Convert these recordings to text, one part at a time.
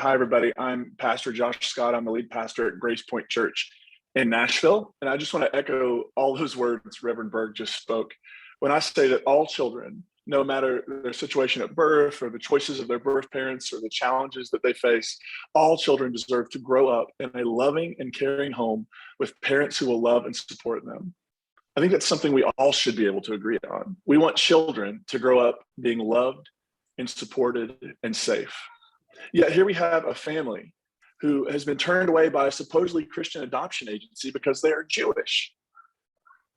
Hi, everybody. I'm Pastor Josh Scott. I'm the lead pastor at Grace Point Church in Nashville. And I just want to echo all those words Reverend Berg just spoke when I say that all children, no matter their situation at birth or the choices of their birth parents or the challenges that they face, all children deserve to grow up in a loving and caring home with parents who will love and support them. I think that's something we all should be able to agree on. We want children to grow up being loved and supported and safe. Yet here we have a family who has been turned away by a supposedly Christian adoption agency because they are Jewish.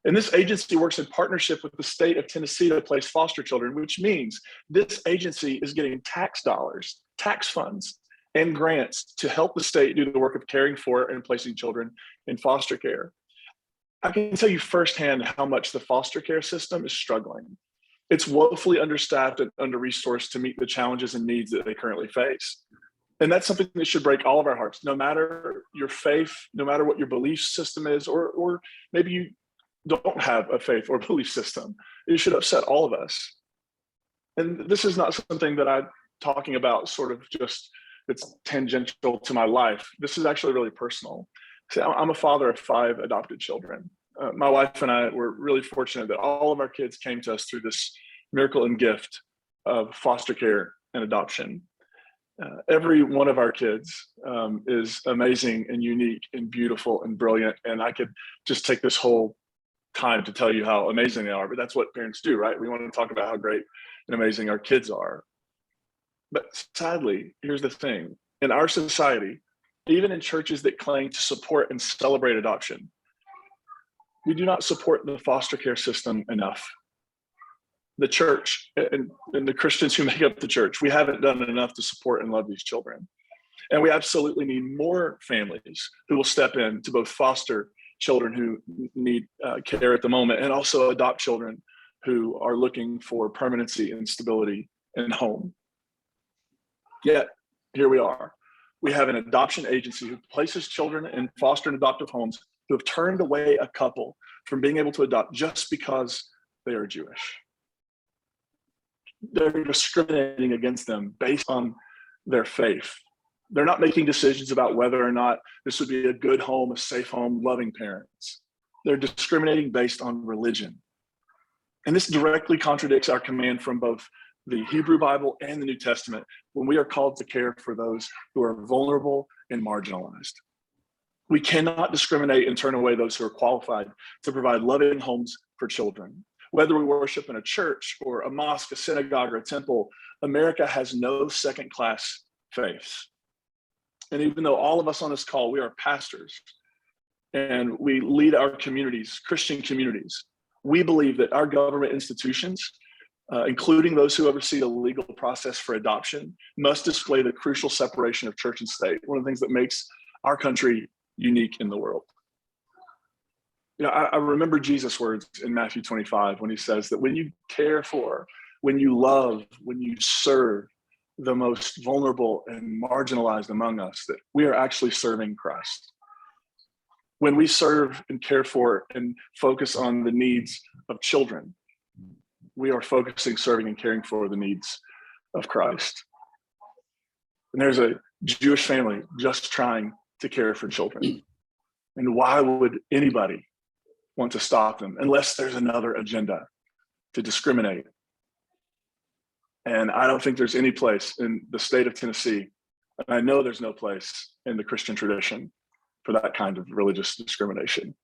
And this agency works in partnership with the state of Tennessee to place foster children, which means this agency is getting tax dollars, tax funds, and grants to help the state do the work of caring for and placing children in foster care. I can tell you firsthand how much the foster care system is struggling. It's woefully understaffed and under-resourced to meet the challenges and needs that they currently face. And that's something that should break all of our hearts, no matter your faith, no matter what your belief system is, or maybe you don't have a faith or belief system. It should upset all of us. And this is not something that I'm talking about sort of just it's tangential to my life. This is actually really personal. See, I'm a father of 5 adopted children. My wife and I were really fortunate that all of our kids came to us through this miracle and gift of foster care and adoption. Every one of our kids is amazing and unique and beautiful and brilliant. And I could just take this whole time to tell you how amazing they are, but that's what parents do, right? We want to talk about how great and amazing our kids are. But sadly, here's the thing. In our society, even in churches that claim to support and celebrate adoption, we do not support the foster care system enough. The church and the Christians who make up the church, we haven't done enough to support and love these children. And we absolutely need more families who will step in to both foster children who need care at the moment and also adopt children who are looking for permanency and stability in home. Yet, here we are. We have an adoption agency who places children in foster and adoptive homes who have turned away a couple from being able to adopt just because they are Jewish. They're discriminating against them based on their faith. They're not making decisions about whether or not this would be a good home, a safe home, loving parents. They're discriminating based on religion. And this directly contradicts our command from both the Hebrew Bible and the New Testament when we are called to care for those who are vulnerable and marginalized. We cannot discriminate and turn away those who are qualified to provide loving homes for children. Whether we worship in a church or a mosque, a synagogue, or a temple, America has no second-class faith. And even though all of us on this call, we are pastors and we lead our communities, Christian communities, we believe that our government institutions, including those who oversee the legal process for adoption, must display the crucial separation of church and state, one of the things that makes our country unique in the world. You know, I remember Jesus' words in Matthew 25 when he says that when you care for, when you love, when you serve the most vulnerable and marginalized among us, that we are actually serving Christ. When we serve and care for and focus on the needs of children, we are focusing, serving, and caring for the needs of Christ. And there's a Jewish family just trying to care for children. And why would anybody want to stop them unless there's another agenda to discriminate? And I don't think there's any place in the state of Tennessee, and I know there's no place in the Christian tradition for that kind of religious discrimination.